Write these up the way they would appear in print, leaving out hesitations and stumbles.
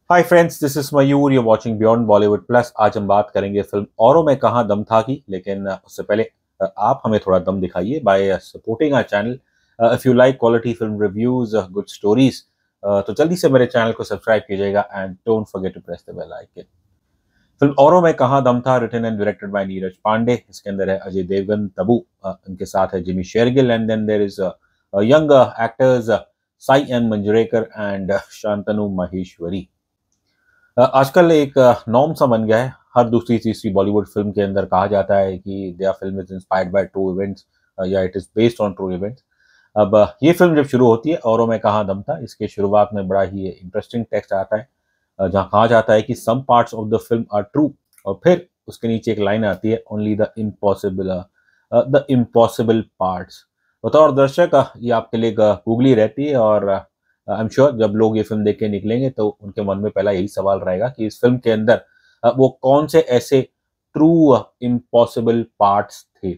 Hi friends, this is Mayur, you watching beyond Bollywood plus. आज हम बात करेंगे फिल्म औरों में कहाँ दम था की, लेकिन उससे पहले आप हमें थोड़ा दम दिखाइए by supporting our channel. If you like quality film reviews, good stories, तो जल्दी से मेरे चैनल को सब्सक्राइब कीजिएगा and don't forget to press the bell icon. Film Auron Mein Kahan Dam Tha written and directed by Neeraj Pandey. इसके अंदर है अजय देवगन, तब्बू, इनके साथ है Jimmy Shergill, and then there is young actors Sai M Manjrekar and Shantanu Maheshwari. आजकल एक नॉर्म सा बन गया है, हर दूसरी तीसरी बॉलीवुड फिल्म के अंदर कहा जाता है कि their film is inspired by true events या it is based on true events. अब ये फिल्म जब शुरू होती है, औरों में कहाँ दम था, इसके शुरुआत में बड़ा ही इंटरेस्टिंग टेक्स्ट आता है जहाँ कहा जाता है कि some parts of the film are true, और फिर उसके नीचे एक लाइन आती है, ओनली द इम्पॉसिबल पार्ट्स। बतौर दर्शक ये आपके लिए गूगली रहती है, और आई एम श्योर जब लोग ये फिल्म देख के निकलेंगे तो उनके मन में पहला यही सवाल रहेगा कि इस फिल्म के अंदर वो कौन से ऐसे ट्रू इम्पॉसिबल पार्ट्स थे।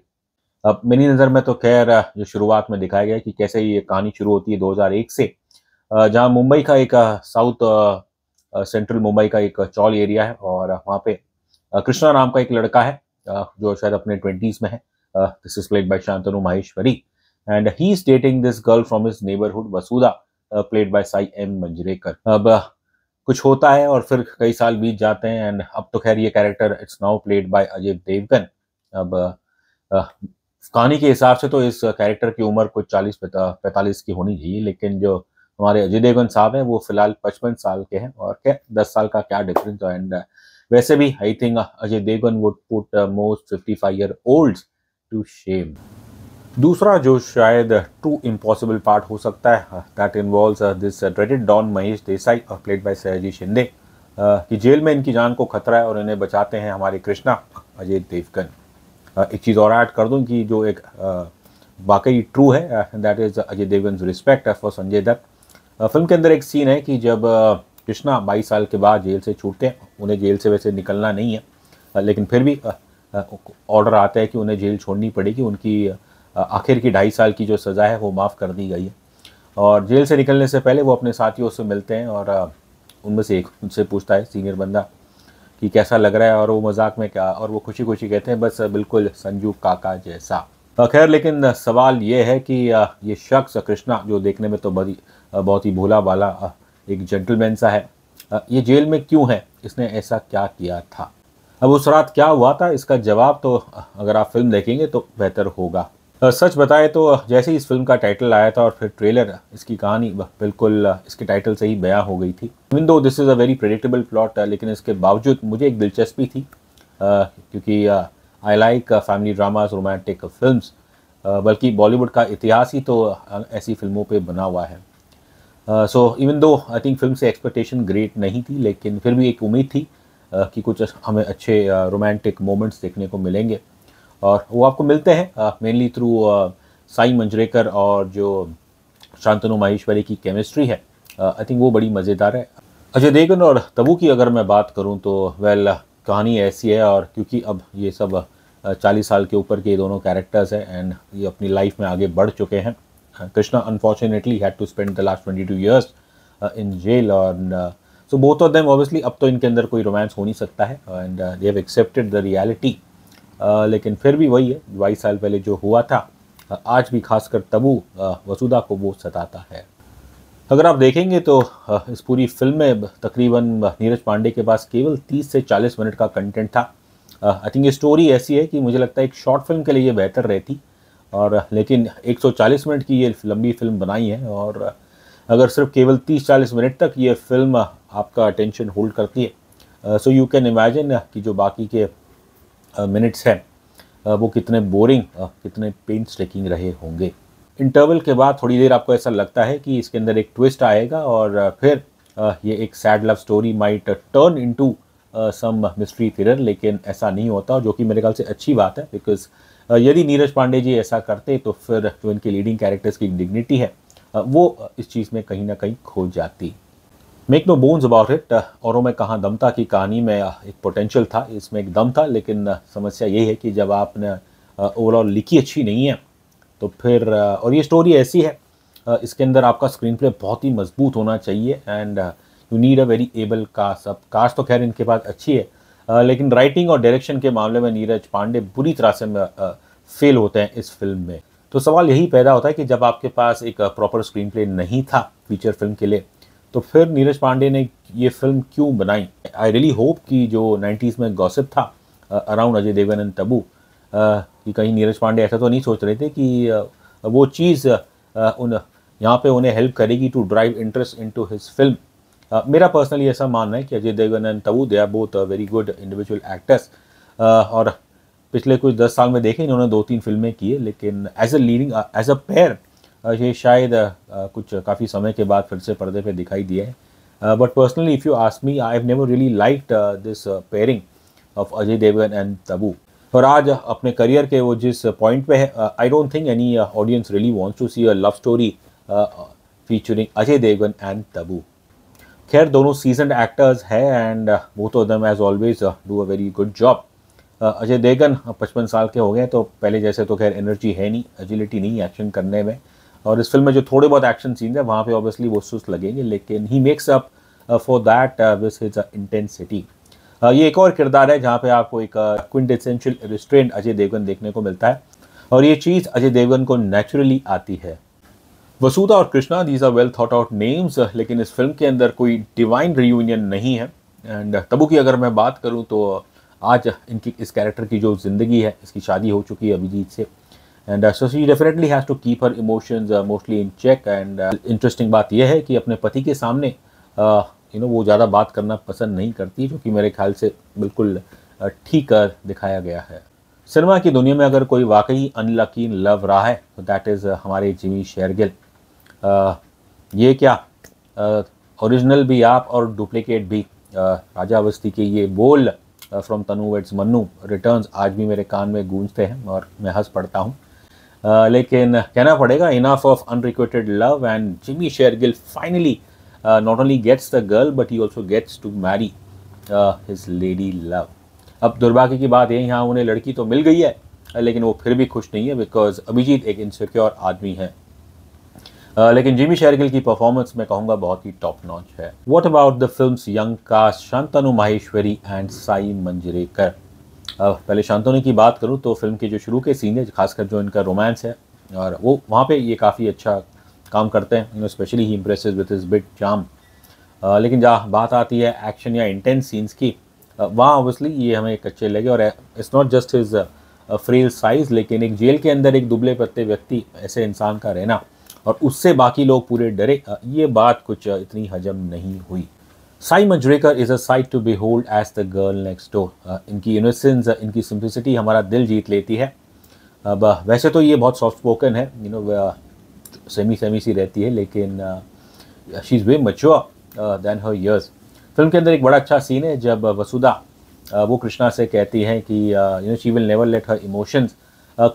अब मेरी नज़र में तो खैर जो शुरुआत में दिखाया गया है कि कैसे ये कहानी शुरू होती है 2001 से, जहाँ मुंबई का एक साउथ सेंट्रल मुंबई का एक चौल एरिया है, और वहाँ पे कृष्णा नाम का एक लड़का है जो शायद अपने 20s में है। This is played by Shantanu Maheshwari, and he is dating this girl from his neighbourhood Vasudha, played by Sai M Manjrekar. अब कुछ होता है और फिर कई साल बीत जाते हैं, एंड अब तो खैर ये character it's now played by Ajay Devgn. अब कहानी के हिसाब से तो इस कैरेक्टर की उम्र कुछ 40-45 की होनी चाहिए, लेकिन जो हमारे अजय देवगन साहब हैं वो फिलहाल 55 साल के हैं, और क्या 10 साल का क्या डिफरेंस। एंड वैसे भी I think Ajay Devgn would put most 55-year-olds to shame. दूसरा जो शायद ट्रू इम्पॉसिबल पार्ट हो सकता है, that involves this dreaded don Mahesh Desai, played by Sayaji Shinde, कि जेल में इनकी जान को खतरा है और इन्हें बचाते हैं हमारे कृष्णा अजय देवगन। एक चीज़ और ऐड कर दूं कि जो एक वाकई ट्रू है, that is Ajay Devgn respect for Sanjay Dutt. Film के अंदर एक सीन है कि जब कृष्णा 22 साल के बाद जेल से छूटते हैं, उन्हें जेल से वैसे निकलना नहीं है, लेकिन फिर भी ऑर्डर आता है कि उन्हें जेल छोड़नी पड़ेगी। उनकी आखिर की 2.5 साल की जो सज़ा है वो माफ़ कर दी गई है, और जेल से निकलने से पहले वो अपने साथियों से मिलते हैं, और उनमें से एक उनसे पूछता है, सीनियर बंदा, कि कैसा लग रहा है, और वो मजाक में क्या, और वो खुशी खुशी कहते हैं बस बिल्कुल संजू काका जैसा। खैर, लेकिन सवाल ये है कि ये शख्स कृष्णा जो देखने में तो बहुत ही भोला भाला एक जेंटलमैन सा है, ये जेल में क्यों है, इसने ऐसा क्या किया था। अब उस रात क्या हुआ था, इसका जवाब तो अगर आप फिल्म देखेंगे तो बेहतर होगा। सच बताए तो जैसे ही इस फिल्म का टाइटल आया था और फिर ट्रेलर, इसकी कहानी बिल्कुल इसके टाइटल से ही बयां हो गई थी। Even though this is a very predictable plot, लेकिन इसके बावजूद मुझे एक दिलचस्पी थी, क्योंकि I like family dramas, romantic films, बल्कि बॉलीवुड का इतिहास ही तो ऐसी फिल्मों पे बना हुआ है। So even though I think film से एक्सपेक्टेशन ग्रेट नहीं थी, लेकिन फिर भी एक उम्मीद थी कि कुछ हमें अच्छे रोमांटिक मोमेंट्स देखने को मिलेंगे, और वो आपको मिलते हैं मेनली थ्रू साई मंजरेकर और जो शांतनु माहेश्वरी की केमिस्ट्री है। आई थिंक वो बड़ी मज़ेदार है। अजय देवगन और तब्बू की अगर मैं बात करूं तो वेल, कहानी ऐसी है, और क्योंकि अब ये सब 40 साल के ऊपर के दोनों कैरेक्टर्स हैं एंड ये अपनी लाइफ में आगे बढ़ चुके हैं। Krishna unfortunately had to spend the last 22 years in jail, और so both of them obviously अब तो इनके अंदर कोई रोमांस हो नहीं सकता है, and they have accepted the reality. लेकिन फिर भी वही है, 22 साल पहले जो हुआ था, आज भी खासकर तब्बू वसुधा को वो सताता है। अगर आप देखेंगे तो इस पूरी फिल्म में तकरीबन नीरज पांडे के पास केवल 30 से 40 मिनट का कंटेंट था। आई थिंक ये स्टोरी ऐसी है कि मुझे लगता है एक शॉर्ट फिल्म के लिए ये बेहतर रहती, और लेकिन 140 मिनट की ये लंबी फिल्म बनाई है, और अगर सिर्फ केवल 30-40 मिनट तक ये फिल्म आपका अटेंशन होल्ड करती है, सो यू कैन इमेजिन कि जो बाकी के मिनट्स हैं वो कितने बोरिंग, कितने पेनस्टेकिंग रहे होंगे। इंटरवल के बाद थोड़ी देर आपको ऐसा लगता है कि इसके अंदर एक ट्विस्ट आएगा, और फिर ये एक sad love story might turn into some mystery thriller, लेकिन ऐसा नहीं होता, जो कि मेरे ख्याल से अच्छी बात है, बिकॉज यदि नीरज पांडे जी ऐसा करते तो फिर जो इनके लीडिंग कैरेक्टर्स की डिग्निटी है वो इस चीज़ में कहीं ना कहीं खो जाती। Make no bones about it, Auron Mein Kahan Dam था की कहानी में एक पोटेंशियल था, इसमें एक दम था, लेकिन समस्या यही है कि जब आपने ओवरऑल लिखी अच्छी नहीं है तो फिर और ये स्टोरी ऐसी है, इसके अंदर आपका स्क्रीन प्ले बहुत ही मजबूत होना चाहिए, and you need a very able cast. अब कास्ट तो खैर इनके पास अच्छी है, लेकिन राइटिंग और डायरेक्शन के मामले में नीरज पांडे बुरी तरह से फेल होते हैं इस फिल्म में। तो सवाल यही पैदा होता है कि जब आपके पास एक प्रॉपर स्क्रीन प्ले नहीं था फीचर फिल्म के लिए, तो फिर नीरज पांडे ने ये फिल्म क्यों बनाई। आई रियली होप कि जो 90s में गॉसिप था अराउंड अजय देवगन एंड तब्बू, कि कहीं नीरज पांडे ऐसा तो नहीं सोच रहे थे कि वो चीज़ उन यहाँ पे उन्हें हेल्प करेगी to drive interest into his film. मेरा पर्सनली ऐसा मानना है कि Ajay Devgn and Tabu they are both very good individual actors, और पिछले कुछ 10 साल में देखें इन्होंने 2-3 फिल्में की है, लेकिन as a leading as a pair ये शायद कुछ काफ़ी समय के बाद फिर से पर्दे पे दिखाई दिए हैं। But personally if you ask me, I have never really liked this pairing of Ajay Devgn and Tabu. और आज अपने करियर के वो जिस पॉइंट पे है, I don't think any audience really wants to see a love story featuring Ajay Devgn and Tabu. खैर दोनों सीजन्ड एक्टर्स है and both of them as always do a very good job. Ajay Devgn 55 साल के हो गए, तो पहले जैसे तो खैर एनर्जी है नहीं, एजिलिटी नहीं एक्शन करने में, और इस फिल्म में जो थोड़े बहुत एक्शन सीन है वहाँ पे ऑब्वियसली वो सुस्त लगेंगे, लेकिन he makes up for that with his intensity. ये एक और किरदार है जहाँ पे आपको एक क्विंटेसेंशियल रिस्ट्रेंट अजय देवगन देखने को मिलता है, और ये चीज़ अजय देवगन को नेचुरली आती है। वसुधा और Krishna, these are well thought out names, लेकिन इस फिल्म के अंदर कोई डिवाइन रियूनियन नहीं है। एंड तब्बू की अगर मैं बात करूँ तो आज इनकी इस कैरेक्टर की जो ज़िंदगी है, इसकी शादी हो चुकी है अभिजीत से, and so she definitely has to keep her emotions mostly in check. And interesting बात यह है कि अपने पति के सामने वो ज़्यादा बात करना पसंद नहीं करती, जो कि मेरे ख्याल से बिल्कुल ठीक दिखाया गया है। सिनेमा की दुनिया में अगर कोई वाकई अनलकी इन लव रहा है तो दैट इज़ हमारे जिमी शेरगिल। ये क्या ओरिजिनल भी आप और डुप्लीकेट भी, राजा अवस्थी के ये बोल from Tanu weds Mannu returns आज भी मेरे कान में गूंजते हैं और मैं हंस पड़ता हूँ। लेकिन कहना पड़ेगा enough of unrequited love, and Jimmy Shergill finally not only gets the girl but he also gets to marry his lady love। अब दुर्भाग्य की बात है यहाँ उन्हें लड़की तो मिल गई है, लेकिन वो फिर भी खुश नहीं है बिकॉज अभिजीत एक इनसिक्योर आदमी है। लेकिन जिमी शेरगिल की परफॉर्मेंस मैं कहूँगा बहुत ही टॉप नॉच है। What about the film's young cast Shantanu Maheshwari and Sai Manjrekar. पहले शांतनु की बात करूँ तो फिल्म के जो शुरू के सीन है, खासकर जो इनका रोमांस है, और वो वहाँ पे ये काफ़ी अच्छा काम करते हैं, specially he impresses with his big charm. लेकिन जहाँ बात आती है एक्शन या इंटेंस सीन्स की, वहाँ ऑब्वियसली ये हमें एक अच्छे लगे। और it's not just his frail size, लेकिन एक जेल के अंदर एक दुबले पत्ते व्यक्ति, ऐसे इंसान का रहना और उससे बाकी लोग पूरे डरे, ये बात कुछ इतनी हजम नहीं हुई। Sai Manjrekar is a sight to behold as the girl next door. इनकी इनोसेंस, इनकी सिंप्लिसिटी हमारा दिल जीत लेती है। अब वैसे तो ये बहुत सॉफ्ट स्पोकन है, सेमी सी रहती है, लेकिन she is way mature than her years. Film के अंदर एक बड़ा अच्छा सीन है जब वसुधा वो कृष्णा से कहती हैं कि she will never let her emotions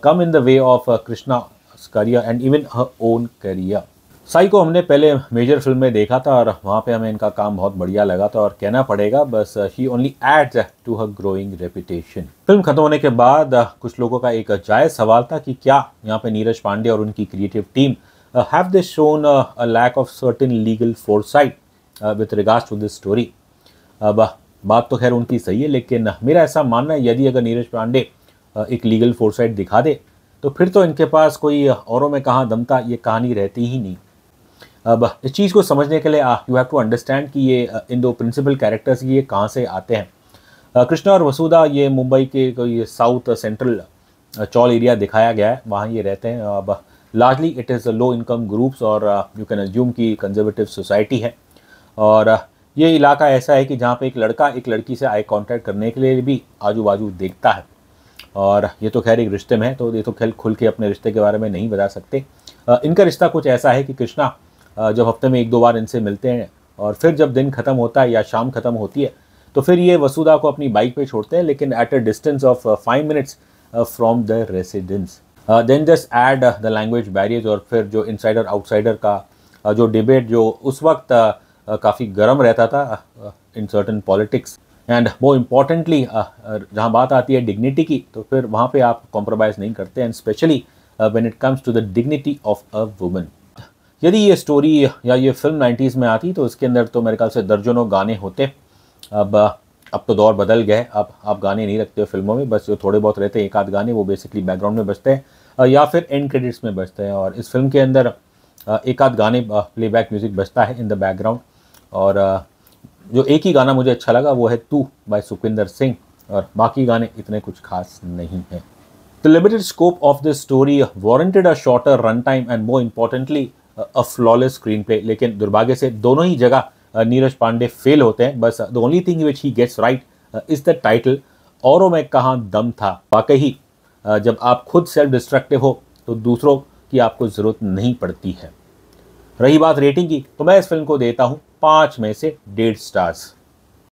come in the way of Krishna's career and even her own career. Sai को हमने पहले मेजर फिल्म में देखा था और वहाँ पे हमें इनका काम बहुत बढ़िया लगा था, और कहना पड़ेगा बस she only adds to her growing reputation. Film खत्म होने के बाद कुछ लोगों का एक जायज़ सवाल था कि क्या यहाँ पे नीरज पांडे और उनकी creative team have they shown a lack of certain legal foresight with regards to this story। अब बात तो खैर उनकी सही है, लेकिन मेरा ऐसा मानना है यदि अगर नीरज पांडे एक लीगल फोरसाइट दिखा दे तो फिर तो इनके पास कोई औरों में कहाँ दम था, ये कहानी रहती ही नहीं। अब इस चीज़ को समझने के लिए यू हैव टू अंडरस्टैंड कि ये इन दो प्रिंसिपल कैरेक्टर्स ये कहाँ से आते हैं। कृष्णा और वसुधा ये मुंबई के कोई साउथ सेंट्रल चौल एरिया दिखाया गया है, वहाँ ये रहते हैं। अब largely it is low income groups और यू कैन अज्यूम की कंजर्वेटिव सोसाइटी है, और ये इलाका ऐसा है कि जहाँ पे एक लड़का एक लड़की से आई कांटेक्ट करने के लिए भी आजू बाजू देखता है। और ये तो खैर एक रिश्ते में है, तो ये तो खैर खुल के अपने रिश्ते के बारे में नहीं बता सकते। इनका रिश्ता कुछ ऐसा है कि कृष्णा जब हफ्ते में 1-2 बार इनसे मिलते हैं, और फिर जब दिन ख़त्म होता है या शाम ख़त्म होती है तो फिर ये वसुधा को अपनी बाइक पे छोड़ते हैं, लेकिन at a distance of 5 minutes from the residence. Then just add the language barriers, और फिर जो इनसाइडर आउटसाइडर का जो डिबेट जो उस वक्त काफ़ी गर्म रहता था in certain politics, and more importantly जहाँ बात आती है डिग्निटी की, तो फिर वहाँ पे आप कॉम्प्रोमाइज़ नहीं करते, and specially when it comes to the dignity of a woman. यदि ये स्टोरी या ये फिल्म 90s में आती तो इसके अंदर तो मेरे ख्याल से दर्जनों गाने होते। अब तो दौर बदल गए, अब आप गाने नहीं रखते हो फिल्मों में, बस जो थोड़े बहुत रहते हैं एक आध गाने वो बेसिकली बैकग्राउंड में बजते हैं या फिर एंड क्रेडिट्स में बजते हैं। और इस फिल्म के अंदर एक आध गाने प्लेबैक म्यूज़िक बजता है इन द बैकग्राउंड। और जो एक ही गाना मुझे अच्छा लगा वो है तू बाय सुखविंदर सिंह, और बाकी गाने इतने कुछ खास नहीं हैं। The limited scope of this story warranted a shorter runtime and more importantly a flawless screenplay। लेकिन दुर्भाग्य से दोनों ही जगह नीरज पांडे फेल होते हैं। बस the only thing which he gets right is the title, Auron Mein Kahan Dam था। वाकई ही जब आप खुद सेल्फ डिस्ट्रक्टिव हो तो दूसरों की आपको ज़रूरत नहीं पड़ती है। रही बात रेटिंग की, तो मैं इस फिल्म को देता हूँ 5 में से 1.5 स्टार्स।